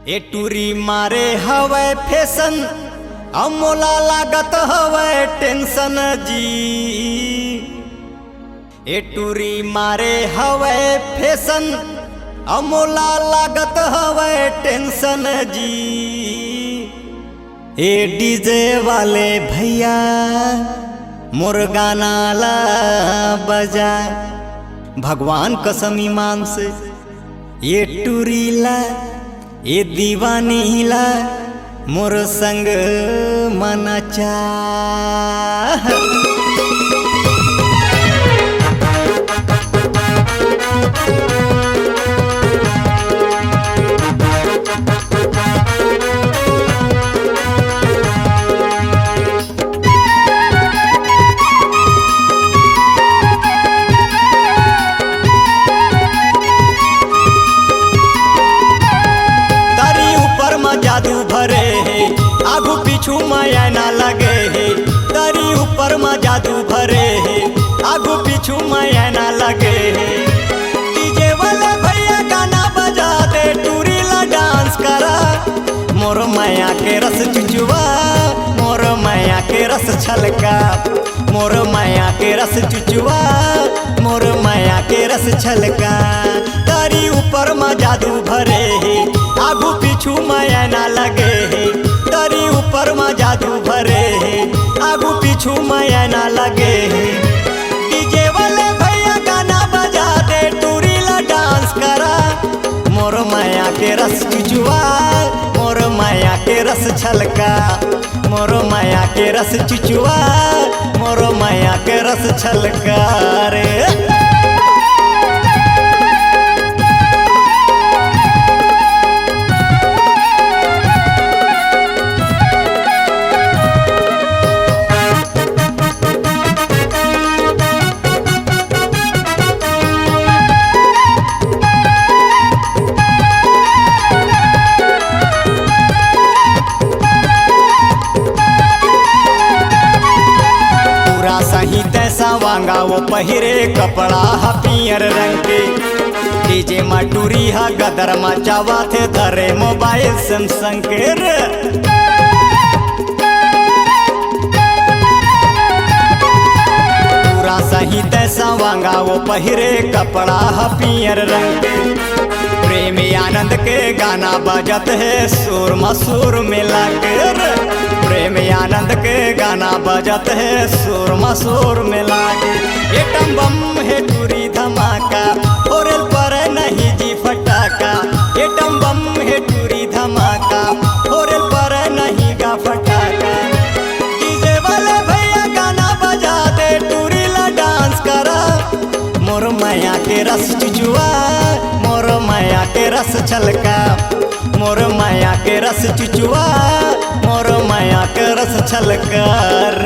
ए टूरी मारे हवे फैशन अमोला लागत हवे टेंशन जी। ए टूरी मारे हवे फैशन अमोला लागत हवे टेंशन जी। ए डीजे वाले भैया मोर गाना ला बजा, भगवान कसम ईमान से ये टूरी ला ये दीवानी ला मोर संग मना चाह। जादू भरे है आगू पीछू माया ना लगे है। तरी ऊपर में जादू भरे है आगू पीछू माया ना लगे है। डीजे वाले भैया गाना बजा दे, टूरी ला डांस करा। मोर माया के रस चुचुआ, मोर माया के रस छलका, मोर माया के रस चुचुआ, मोर माया के रस छलका। तरी ऊपर में जादू भरे है आगू पीछू माया ना लगे है। तरी ऊपर में जादू भरे है आगू पीछू माया ना लगे है। डीजे वाले भैया गाना बजा दे, टूरी ला डांस करा। मोर माया के रस चुचुआ, मोर माया के रस छलका, मोर माया के रस चुचुआ, मोर माया के रस छलका रे। सही तैसा वांगा वो पहिरे कपड़ा हा पियर रंग के। डीजे में टूरी हा गदर मचावा थे धरे मोबाइल सैमसंग के रे। पूरा सही तैसा वांगा वो पहिरे कपड़ा हा पियर रंग के। प्रेमी आनंद के गाना बजत है सुर मसूर मिला के रे। प्रेमी आनंद के गाना बजत है सुर मसूर मिला के। एटम बम है टूरी धमाका और पर नहीं जी फटाका। एटम बम है टूरी धमाका और पर नहीं गा फटाका। डीजे वाले भैया गाना बजा दे, टूरी ला डांस करा। मोर माया के रस चुचुआ, मोर माया के रस छलका, मोर माया के रस चुचुआ, मोर माया के रस छलकर।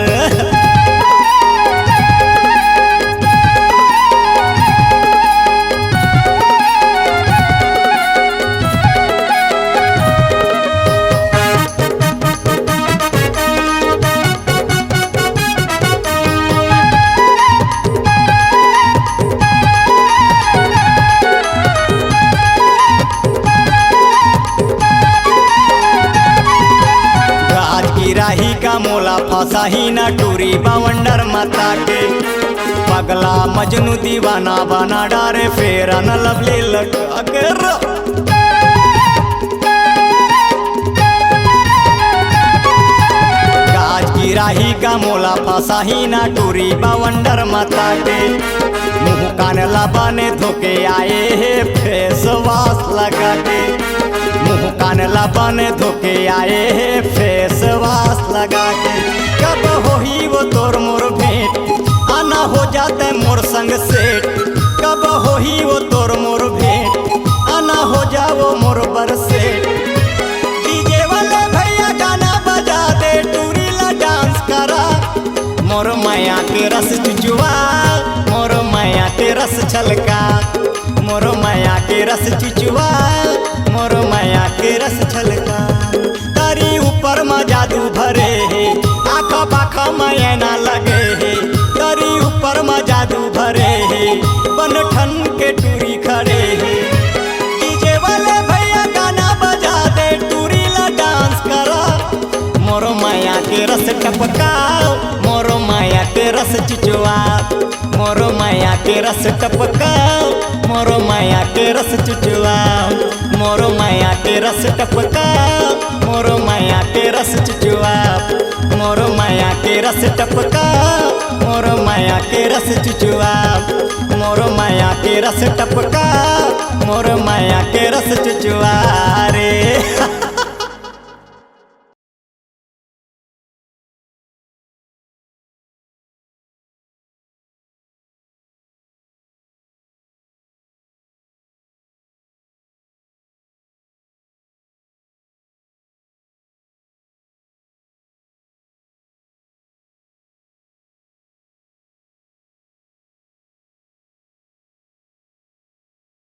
राही का मोला फंसा ही ना टूरी बावंडर माता के। पगला मजनू दीवाना बना डारे फेरा न लवली लगा कर। गाज की राही का मोला फंसा ही ना टूरी बावंडर माता के। मुँह कान लाबाने धोके आए है फेस वाश लगा के। मुँह कान लाबाने धोके आए है फेस वाश लगा के। कब हो ही वो तोर मोर भेंट, आना हो जाते मोर संग सेठ। कब हो ही वो तोर मोर भेंट, आना हो जाओ मोर बरसेट। डीजे वाले भैया गाना बजा दे, टूरी ला डांस करा। मोर माया के रस चुचुआ, मोर माया के रस छलका, मोर माया के रस चुचुआ, मोर माया के रस छलका। तरी ऊपर में जादू भरे है आखा पाखा माया ना लगे है। तरी ऊपर में जादू भरे है बन ठन के टूरी खड़े है। डीजे वाले भैया गाना बजा दे, टपका मोर माया के रस चुचुआ मोर माया के रस टपका मोर माया के रस चुचुआ मोर माया के रस टपका मोर माया के रस चुचुआ मोर माया के रस टपका मोर माया के रस चुचुआ मोर माया के रस टपका मोर माया के रस चुचुआ।